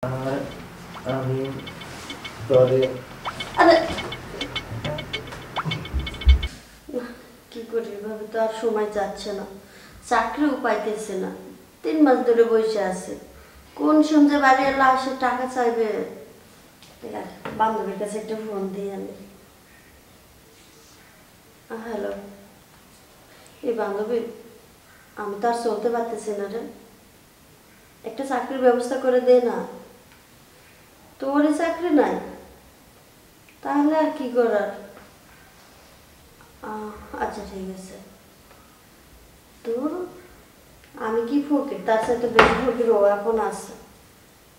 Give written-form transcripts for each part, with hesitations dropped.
আর আমি পরে আরে কি করি ভাবে তো আর সময় যাচ্ছে না, চাকরিও পাইতেছে না, 3 মাস ধরে বসে আছে। কোন সন্ধ্যে বাড়ি এলে আসে টাকা চাইবে। বান্ধবীর কাছে একটা ফোন দিয়ে আনি। হ্যালো, এই বান্ধবী, আমি তো আর চলতে পারতেছি না রে, একটা চাকরির ব্যবস্থা করে দে না। তোরই চাকরি নাই, তাহলে আর কি করার। আচ্ছা ঠিক আছে। তোর আমি কি ফকির, তার সাথে বেশি ফকির ও এখন আছে।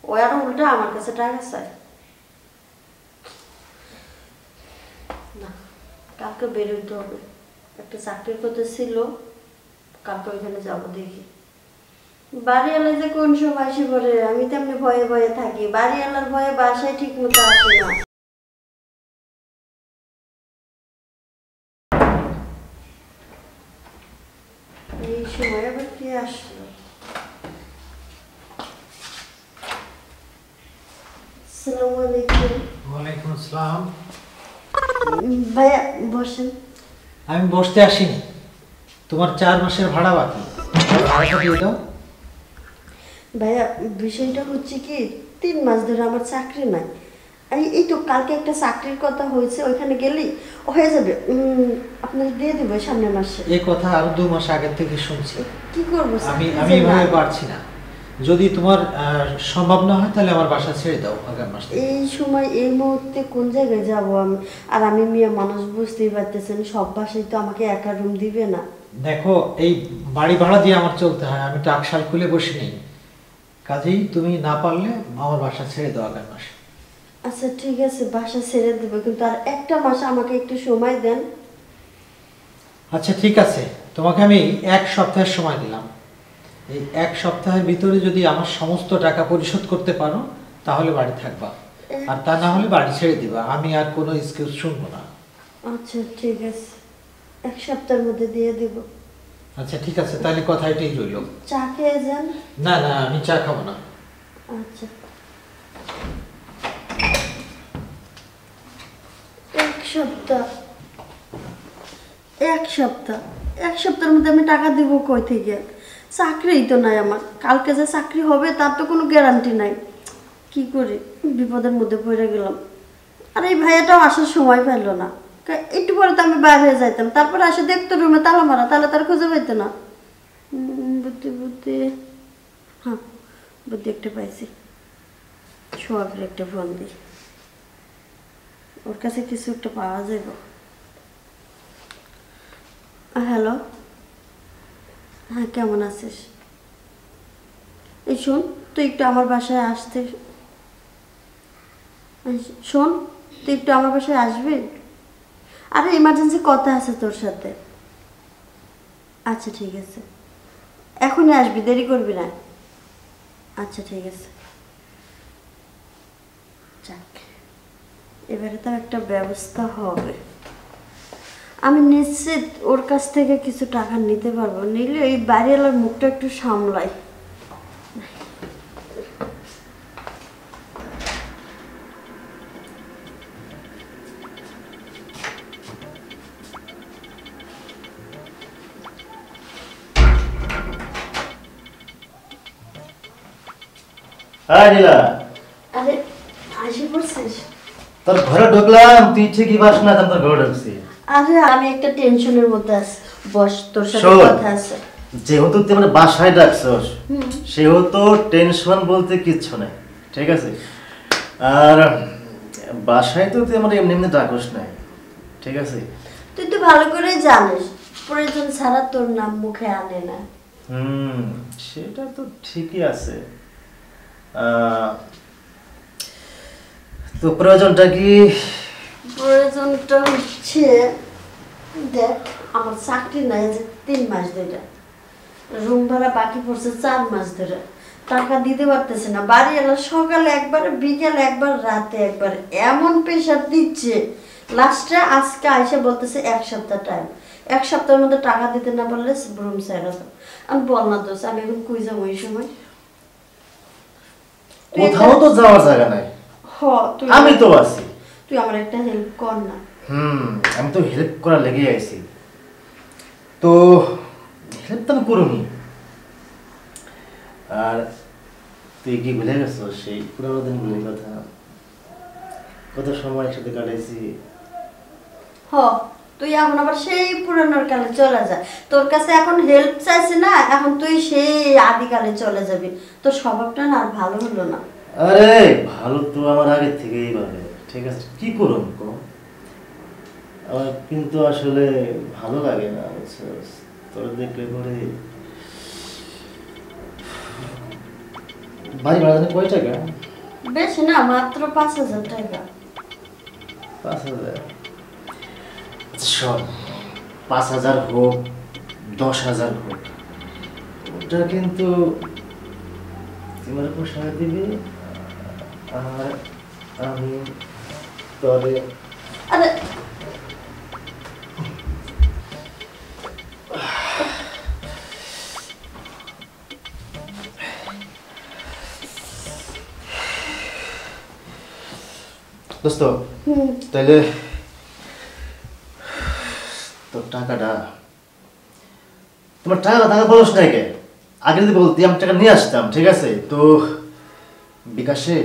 ও আরো উল্টা আমার কাছে টাকা চায়। না, কালকে বেরোতে হবে, একটা চাকরির কথা ছিল, কালকে ওইখানে যাবো দেখি। বাড়িওয়ালা যে কোন সময় এসে পড়ে, আমি তেমনি ভয়ে ভয়ে থাকি। বাড়িওয়ালার ভয়ে বাসায় ঠিক মতো আসে না। এই সময় আবার কে আসলো? আসসালামু আলাইকুম। ওয়ালাইকুম আসসালাম। ভাইয়া বসেন। আমি বসতে আসিনি, তোমার 4 মাসের ভাড়া বাকি, ভাড়াটা দিয়ে দাও। ভাইয়া বিষয়টা হচ্ছে কি, 3 মাস ধরে আমার চাকরি নাই। এই তো কালকে একটা চাকরির কথা হয়েছে, ওইখানে গেলেই হয়ে যাবে। আপনাকে দিয়ে দেবো সামনের মাসে। এই কথা আরো 2 মাস আগের থেকে শুনছি। কি করবো, আমি চাকরি যে এভাবে নাই। পারছি না। যদি তোমার সম্ভব না হয় তাহলে আমার বাসা ছেড়ে দাও আগামী মাস থেকে। এই সময় এই মুহূর্তে কোন জায়গায় যাবো আমি? আর আমি মেয়ে মানুষ, বুঝতেই পারতেছেন, সব বাসায় তো আমাকে একা রুম দিবে না। দেখো, এই বাড়ি ভাড়া দিয়ে আমার চলতে হয়, আমি টাকশাল খুলে বসে নেই। কাজেই তুমি না পারলে আমার বাসা ছেড়ে দাও আগামী মাসে। আচ্ছা ঠিক আছে, বাসা ছেড়ে দেবো, কিন্তু আর একটা মাস আমাকে একটু সময় দেন। আচ্ছা ঠিক আছে, তোমাকে আমি 1 সপ্তাহের সময় দিলাম। এই 1 সপ্তাহের ভিতরে যদি আমার সমস্ত টাকা পরিশোধ করতে পারো তাহলে বাড়ি থাকবা, আর তা না হলে বাড়ি ছেড়ে দিবা। আমি আর কোনো এক্সকিউজ শুনবো না। আচ্ছা ঠিক আছে, 1 সপ্তাহের মধ্যে দিয়ে দেব। আচ্ছা ঠিক আছে, তাহলে কথা এটাই রইল। চা খেয়ে যান। না না, আমি চা খাবো না। আচ্ছা, 1 সপ্তাহ, 1 সপ্তাহ, 1 সপ্তাহের মধ্যে আমি টাকা দিব কই থেকে? চাকরিই তো নাই আমার। কালকে যে চাকরি হবে তার তো কোনো গ্যারান্টি নাই। কি করি, বিপদের মধ্যে পড়ে গেলাম। আর এই ভাইয়াটাও আসার সময় পেল না। একটু পরে তো আমি বাইরে হয়ে যাইতাম, তারপরে আসে দেখতো রুমে তালা মারা, তাহলে তার খুঁজে পাইতো না। বুদ্ধি বুদ্ধি, হ্যাঁ বুদ্ধি একটা পাইছি। সোহাগের একটা ফোন দিই, ওর কাছে কিছু একটা পাওয়া যাবে। হ্যালো, হ্যাঁ কেমন আছিস? এই শোন, তুই একটু আমার বাসায় আসতে, শোন তুই একটু আমার বাসায় আসবি। আরে ইমার্জেন্সি কথা আছে তোর সাথে। আচ্ছা ঠিক আছে, এখনই আসবি, দেরি করবি না। আচ্ছা ঠিক আছে। যাক, এবারে তো একটা ব্যবস্থা হবে। আমি নিশ্চিত ওর কাছ থেকে কিছু টাকা নিতে পারবো, নিলে এই বাড়িওয়ালার মুখটা একটু সামলাই। হ্যাঁ নীলা, আরে আসি পড়ছিস? তোর ঘরে ঢুকলাম, তুই ঠিকই বাস না, তোর ঘরে ঢুকছি। আরে আমি একটা টেনশনের মধ্যে আছি, বস তোর সাথে শোন, কথা আছে। যেহেতু তুই আমার বাসায় ডাকছস, সেহেতু টেনশন বলতে কিচ্ছু নাই, ঠিক আছে? আর বাসায় তো তুই আমার এমনি এমনি ডাকস নাই, ঠিক আছে? তুই তো ভালো করে জানিস, প্রয়োজন ছাড়া তোর নাম মুখে আনে না। সেটা তো ঠিকই আছে। তো প্রয়োজনটা কি? প্রয়োজনটা হচ্ছে, দেখ আমার চাকরি নাই যে 3 মাস ধরে, রুম ভাড়া বাকি পড়ছে 4 মাস ধরে, টাকা দিতে পারতেছে না। বাড়ি এলো সকালে একবার, বিকেলে একবার, রাতে একবার, এমন প্রেশার দিচ্ছে। লাস্টে আজকে আইসে বলতেছে 1 সপ্তাহ টাইম, 1 সপ্তাহের মধ্যে টাকা দিতে না পারলে রুম ছেড়ে দাও। আমি বল না দোষ, আমি এখন কই যাবো এই সময়? কোথাও তো যাওয়ার জায়গা নাই, তুই আমি তো আছি। তুই আমার একটা হেল্প কর না। আমি তো হেল্প করা লেগে আইছি, তো হেল্প তো আমি করুনি। আর তুই কি ভুলে গেছো সেই পুরোনো দিনগুলির কথা? কত সময় একসাথে কাটাইছি। তুই এখন আবার সেই পুরানোর কালে চলে যা। তোর কাছে এখন হেল্প চাইছে না, এখন তুই সেই আদিকালে চলে যাবি। তোর স্বভাবটা না আর ভালো হলো না। আরে ভালো তো আমার আগে থেকেই ভালো, ঠিক আছে, কি করুন আমার কিন্তু আসলে ভালো লাগে না, তোর দেখলে পরে। বাড়ি ভাড়া জানি কয় টাকা? বেশি না, মাত্র 5,000 টাকা। 5,000? শোন, 5,000 হোক 10,000 হোক, ওটা কিন্তু তোমার পোষায় দিবি, আর আমি তবে আরে দোস্ত, তাহলে তোর টাকাটা, তোমার টাকা টাকা বলস না কে? আগে যদি বলতি আমি টাকা নিয়ে আসতাম, ঠিক আছে? তো বিকাশে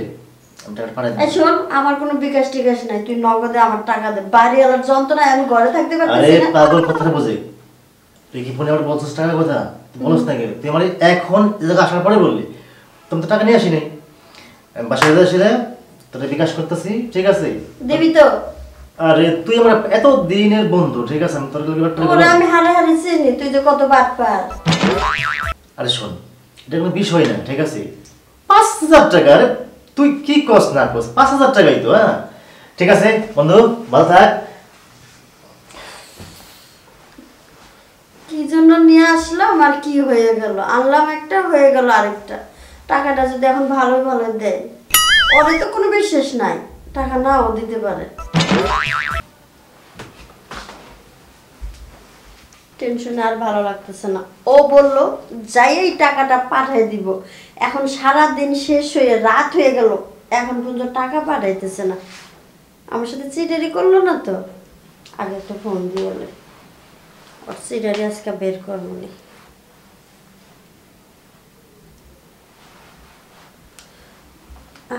আমি টাকা পাঠাই দিই। শোন, আমার কোনো বিকাশ টিকাশ নাই, তুই নগদে আমার টাকা দে। বাড়িওয়ালার যন্ত্রণায় আমি ঘরে থাকতে আরে পারতেছি না। পাগল কথাটা বোঝে, তুই কি ফোনে আমার বলছিস টাকা কথা? বলস না কে? তুই আমার এখন এই জায়গায় আসার পরে বললি, তুমি তো টাকা নিয়ে আসি নাই। আমি বাসায় আসলে তোরা বিকাশ করতেছি, ঠিক আছে? দিবি তো? আরে তুই আমার এত দিনের বন্ধু, ঠিক আছে? আমি তোর তোরে আমি হারে হারে চিনি, তুই যে কত বাটপার। আরে শোন, এটা কোনো বিষয় না, ঠিক আছে? 5,000 টাকা, আরে তুই কি কস না কস, 5,000 টাকাই তো। হ্যাঁ ঠিক আছে বন্ধু, ভালো থাক। কি জন্য নিয়ে আসলাম আর কি হয়ে গেল? আনলাম একটা, হয়ে গেল আরেকটা। টাকাটা যদি এখন ভালো ভালো দেয়, ওরে তো কোনো বিশ্বাস নাই, টাকা নাও দিতে পারে। টেনশনে আর ভালো লাগতেছে না। ও বলল যাই এই টাকাটা পাঠিয়ে দিব। এখন সারা দিন শেষ হয়ে রাত হয়ে গেল, এখন পর্যন্ত টাকা পাঠাইতেছে না। আমার সাথে চিটারি করলো না তো? আগে একটা ফোন দিয়ে বলে ওর চিটারি আজকে বের করবো নি।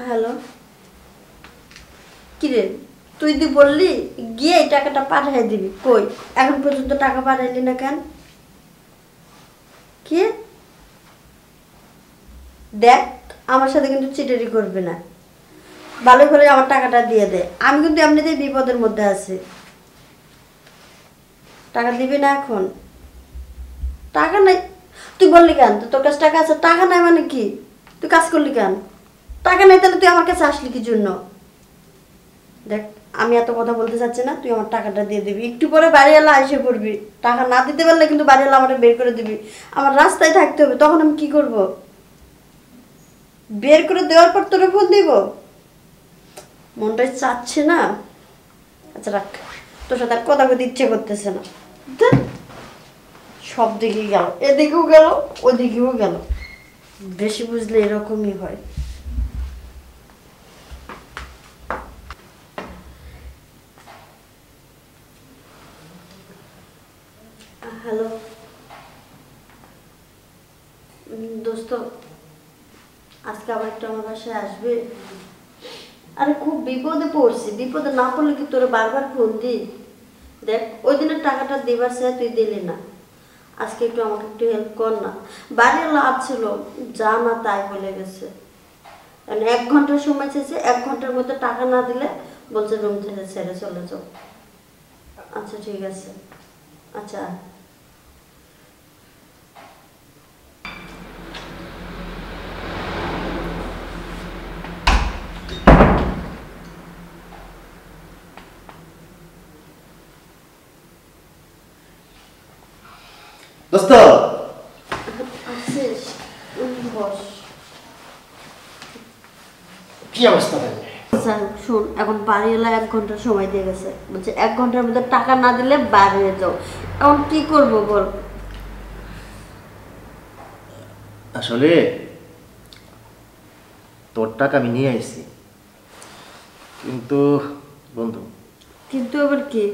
হ্যালো, কিরে তুই বললি গিয়ে এই টাকাটা পাঠিয়ে দিবি, কই এখন পর্যন্ত টাকা পাঠাইলি না কেন? কি দেখ, আমার সাথে কিন্তু চিটারি করবে না, ভালো করে আমার টাকাটা দিয়ে দে। আমি কিন্তু এমনিতেই বিপদের মধ্যে আছি। টাকা দিবি না এখন? টাকা নাই তুই বললি কেন? তোর কাছে টাকা আছে? টাকা নাই মানে কি? তুই কাজ করলি কেন? টাকা নেই তাহলে তুই আমার কাছে আসলি কি জন্য? দেখ, আমি এত কথা বলতে চাচ্ছি না, তুই আমার টাকাটা দিয়ে দিবি। একটু পরে বাড়িওয়ালা এসে পড়বি, টাকা না দিতে পারলে কিন্তু বাড়িওয়ালা আমার বের করে দিবি। আমার রাস্তায় থাকতে হবে, তখন আমি কি করব? বের করে দেওয়ার পর তোরে ফোন দিব? মনটাই চাচ্ছে না। আচ্ছা রাখ, তোর সাথে আর কথা বলতে ইচ্ছে করতেছে না। ধ্যাৎ, সব দিকে গেল, এদিকেও গেল ওদিকেও গেল। বেশি বুঝলে এরকমই হয়। হ্যালো দোস্ত, আজকে আবার একটু আমার বাসায় আসবে? আরে খুব বিপদে পড়ছি, বিপদে না পড়লে কি তোরা বারবার ফোন দি? দেখ, ওই দিনের টাকাটা দিবার চাই, তুই দিলি না। আজকে একটু আমাকে একটু হেল্প কর না। বাড়ির লাভ ছিল, যা না তাই বলে গেছে। 1 ঘন্টার সময় চেয়েছে, 1 ঘন্টার মধ্যে টাকা না দিলে বলছে রুম থেকে ছেড়ে চলে যাও। আচ্ছা ঠিক আছে, আচ্ছা। দোস্ত আসিস, বস। কি অবস্থা? স্যার শোন, এখন বাড়িওয়ালা 1 ঘন্টা সময় দিয়ে গেছে, বলছে 1 ঘন্টার মধ্যে টাকা না দিলে বাইরে যাও। এখন কি করবো বল? আসলে তোর টাকা আমি নিয়ে আইছি, কিন্তু বন্ধু কিন্তু আবার কি?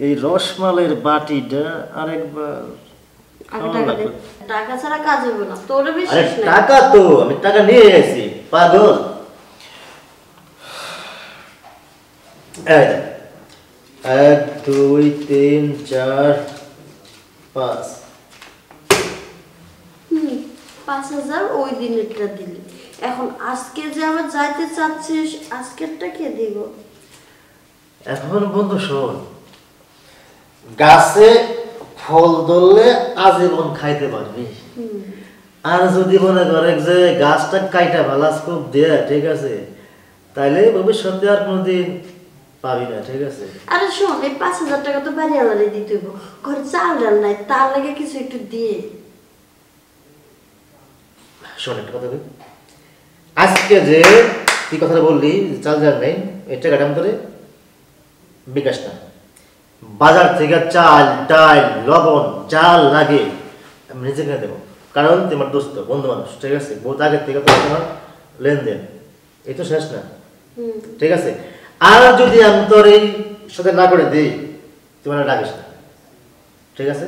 এই রসমালাইয়ের বাটিটা আরেকবার আগে খাওয়া টাকা দে। লাগবে। টাকা ছাড়া কাজ হবে না, তোর আরে বিশ্বাস নাই। টাকা তো আমি টাকা নিয়ে আইছি পাগল। এই দেখ, 1 2 3 4 5। 5,000 ওই দিনেরটা দিলি, এখন আজকে যে আবার যাইতে চাচ্ছিস, আজকেরটা কে দিব? এখন বন্ধু শোন, গাছে ফল ধরলে আজীবন খাইতে পারবি, আর যদি মনে করে যে গাছটা কাইটা ভালাস খুব দেয়া, ঠিক আছে, তাইলে ভবিষ্যতে আর কোনোদিন পাবি না, ঠিক আছে। আরে শোন, এই 5,000 টাকা তো বাড়ি আলাদা দিতে হইব, ঘরে চাল ডাল নাই, তার লাগে কিছু একটু দিয়ে। শোন একটা কথা বলি, আজকে যে তুই কথাটা বললি চাল ডাল নেই, এই টাকাটা আমি তোরে বিকাশ না, বাজার থেকে চাল ডাল লবণ যা লাগে আমি নিজে কিনে দেবো, কারণ তুই আমার দোস্ত বন্ধু মানুষ, ঠিক আছে, বহুত আগের থেকে তো তোমার লেনদেন, এই তো শেষ না, ঠিক আছে। আর যদি আমি তোর এই সাথে না করে দিই, তুই মানে ডাকিস না, ঠিক আছে।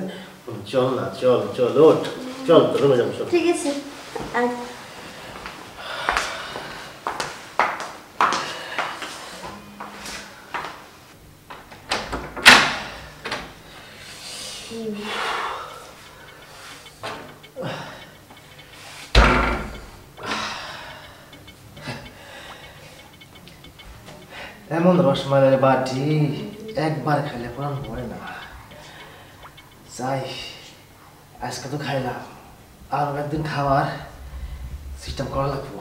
চল না, চল চল ওঠ, চল তো রুমে যাবো, চল। ঠিক আছে, আর এমন রসমালাইয়ের বাটি একবার খেলে প্রাণ ভরে না। যাই, আজকে তো খাইলাম, আর একদিন খাওয়ার সিস্টেম করা লাগবো।